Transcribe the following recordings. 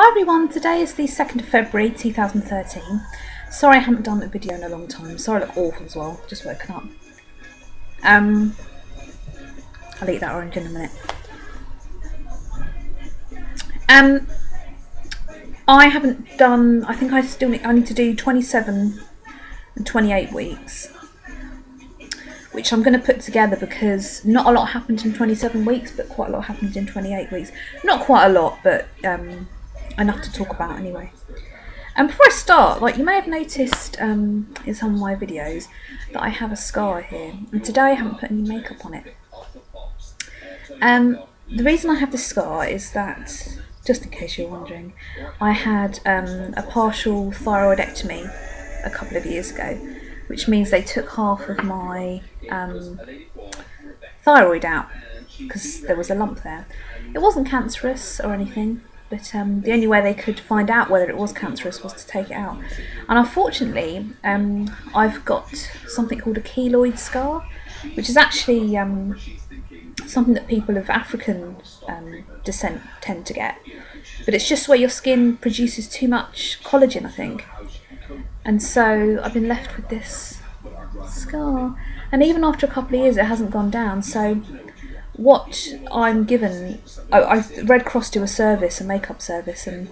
Hi everyone, today is the 2nd of February 2013. Sorry I haven't done a video in a long time. Sorry I look awful as well, just woken up. I'll eat that orange in a minute. I haven't done, I think I need to do 27 and 28 weeks, which I'm going to put together because not a lot happened in 27 weeks, but quite a lot happened in 28 weeks. Not quite a lot, but enough to talk about anyway. And before I start, like you may have noticed in some of my videos that I have a scar here, and today I haven't put any makeup on it. The reason I have this scar is that, just in case you're wondering, I had a partial thyroidectomy a couple of years ago, which means they took half of my thyroid out because there was a lump there. It wasn't cancerous or anything, but the only way they could find out whether it was cancerous was to take it out. And unfortunately, I've got something called a keloid scar, which is actually something that people of African descent tend to get. But it's just where your skin produces too much collagen, I think. And so I've been left with this scar. And even after a couple of years, it hasn't gone down. So what I'm given, Red Cross do a service, a makeup service, and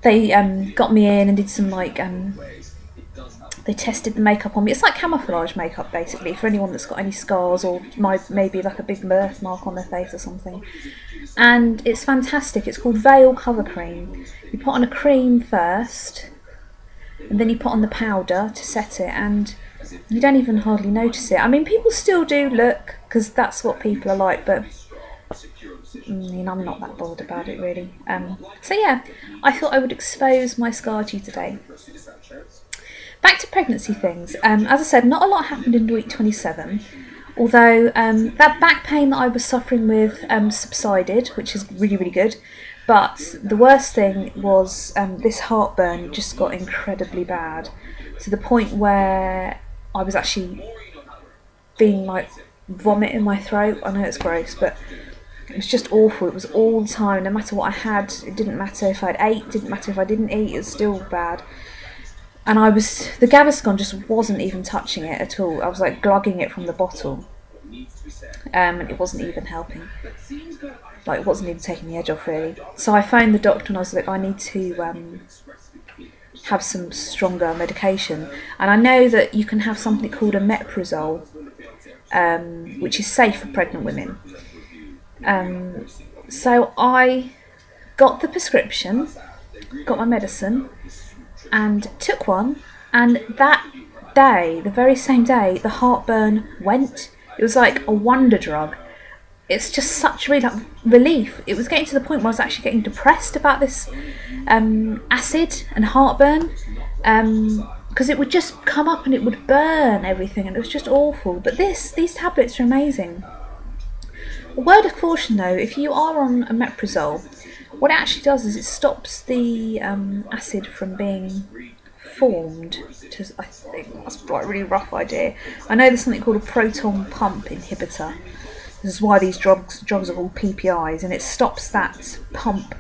they got me in and did some they tested the makeup on me. It's like camouflage makeup basically for anyone that's got any scars or maybe like a big birthmark on their face or something. And it's fantastic. It's called Veil Cover Cream. You put on a cream first, and then you put on the powder to set it, and you don't even hardly notice it. I mean, people still do look, because that's what people are like, but I'm not that bothered about it really. So yeah, I thought I would expose my scar to you today. Back to pregnancy things. As I said, not a lot happened in week 27, although that back pain that I was suffering with subsided, which is really, really good. But the worst thing was this heartburn just got incredibly bad, to the point where I was actually feeling like vomit in my throat. I know it's gross, but it was just awful. It was all the time, no matter what I had. It didn't matter if I'd ate, didn't matter if I didn't eat, it was still bad. And the Gaviscon just wasn't even touching it at all. I was like glugging it from the bottle, and it wasn't even helping. Like, it wasn't even taking the edge off really. So I phoned the doctor and I was like, I need to have some stronger medication. And I know that you can have something called omeprazole, which is safe for pregnant women. So I got the prescription, got my medicine, and took one. And that day, the very same day, the heartburn went. It was like a wonder drug. It's just such really like relief. It was getting to the point where I was actually getting depressed about this acid and heartburn, because it would just come up and it would burn everything, and it was just awful. But these tablets are amazing. A word of caution though, if you are on omeprazole, what it actually does is it stops the acid from being formed. I think that's like a really rough idea. I know there's something called a proton pump inhibitor. This is why these drugs are called PPIs, and it stops that pump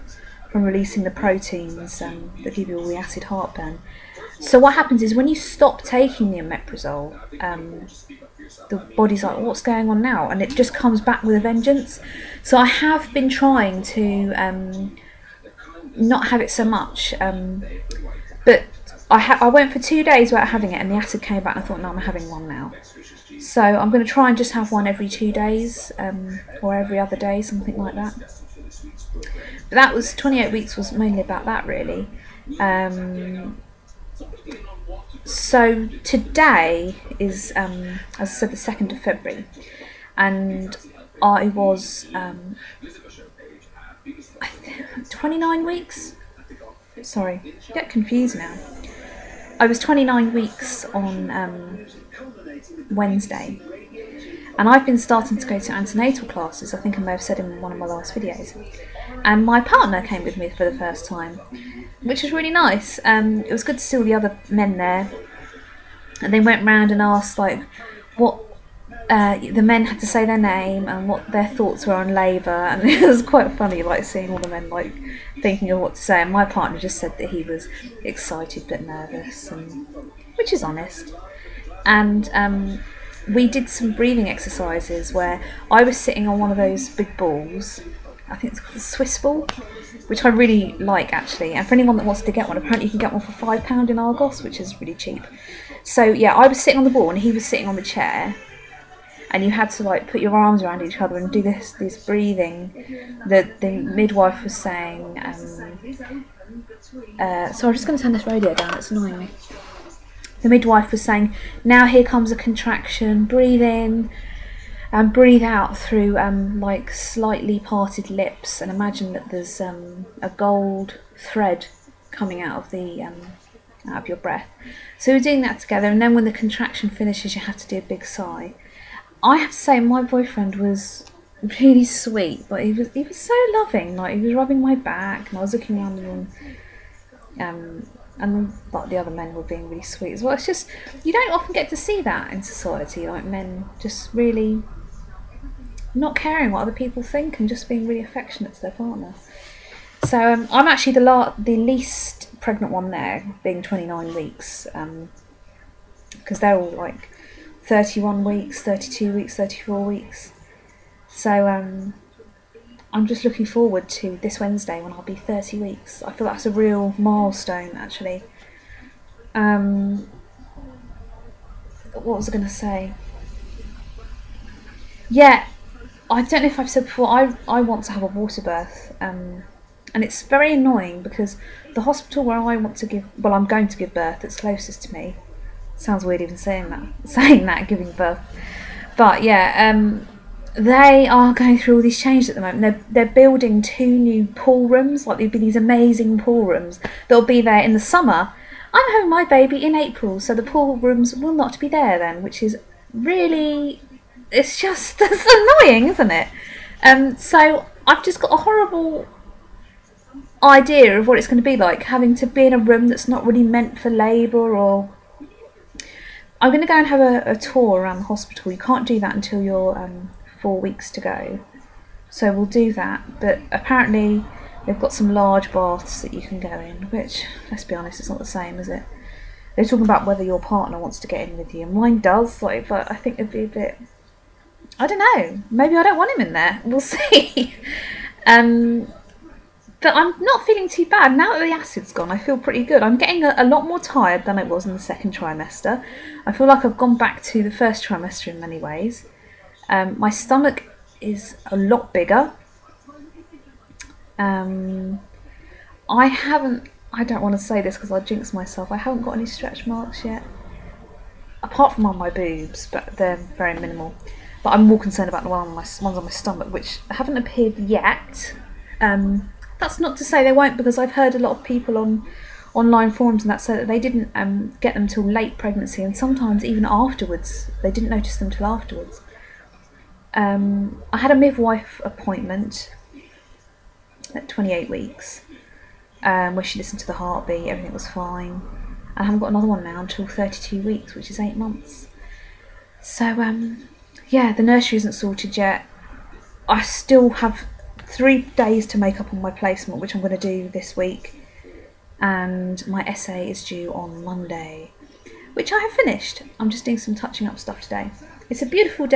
from releasing the proteins that give you all the acid heartburn. So what happens is when you stop taking the omeprazole, the body's like, what's going on now? And it just comes back with a vengeance. So I have been trying to not have it so much, but I went for 2 days without having it, and the acid came back, and I thought, no, I'm having one now. So I'm going to try and just have one every 2 days, or every other day, something like that. But that was 28 weeks was mainly about that really. So today is, as I said, the 2nd of February, and I was 29 weeks. Sorry, I get confused now. I was 29 weeks on Wednesday, and I've been starting to go to antenatal classes. I think I may have said in one of my last videos, and my partner came with me for the first time, which was really nice. It was good to see all the other men there, and they went round and asked like what the men had to say their name and what their thoughts were on labour, and it was quite funny, like seeing all the men like thinking of what to say. And my partner just said that he was excited but nervous, and which is honest. And we did some breathing exercises where I was sitting on one of those big balls. I think it's called a Swiss ball, which I really like actually. And for anyone that wants to get one, apparently you can get one for £5 in Argos, which is really cheap. So yeah, I was sitting on the ball and he was sitting on the chair, and you had to like put your arms around each other and do this breathing. The midwife was saying, so I'm just going to turn this radio down, it's annoying me. The midwife was saying, now here comes a contraction, breathe in and breathe out through like slightly parted lips, and imagine that there's a gold thread coming out of your breath. So we're doing that together, and then when the contraction finishes you have to do a big sigh. I have to say my boyfriend was really sweet, but he was so loving. Like, he was rubbing my back and I was looking around him, and like the other men were being really sweet as well. It's just, you don't often get to see that in society, like men just really not caring what other people think and just being really affectionate to their partner. So I'm actually the least pregnant one there, being 29 weeks, because they're all like 31 weeks, 32 weeks, 34 weeks. So I'm just looking forward to this Wednesday when I'll be 30 weeks. I feel that's a real milestone actually. What was I going to say? Yeah, I don't know if I've said before, I want to have a water birth, and it's very annoying because the hospital where I'm going to give birth, that's closest to me. Sounds weird even saying that, giving birth. But yeah, they are going through all these changes at the moment. They're building 2 new pool rooms, like there'll be these amazing pool rooms that'll be there in the summer. I'm having my baby in April, so the pool rooms will not be there then, which is really, it's just, that's annoying, isn't it? So I've just got a horrible idea of what it's going to be like, having to be in a room that's not really meant for labour. Or I'm going to go and have a tour around the hospital. You can't do that until you're 4 weeks to go, so we'll do that. But apparently they've got some large baths that you can go in, which, let's be honest, it's not the same, is it? They're talking about whether your partner wants to get in with you. Mine does, like, but I think it'd be a bit, I don't know, maybe I don't want him in there, we'll see. But I'm not feeling too bad. Now that the acid's gone, I feel pretty good. I'm getting a lot more tired than I was in the second trimester. I feel like I've gone back to the first trimester in many ways. My stomach is a lot bigger. I don't want to say this because I'll jinx myself, I haven't got any stretch marks yet. Apart from on my boobs, but they're very minimal. But I'm more concerned about the ones on my stomach, which haven't appeared yet. That's not to say they won't, because I've heard a lot of people on online forums and that say that they didn't get them till late pregnancy, and sometimes even afterwards. They didn't notice them till afterwards. I had a midwife appointment at 28 weeks, where she listened to the heartbeat, everything was fine. I haven't got another one now until 32 weeks, which is 8 months. So yeah, the nursery isn't sorted yet. I still have 3 days to make up on my placement, which I'm going to do this week, and my essay is due on Monday, which I have finished. I'm just doing some touching up stuff today. It's a beautiful day.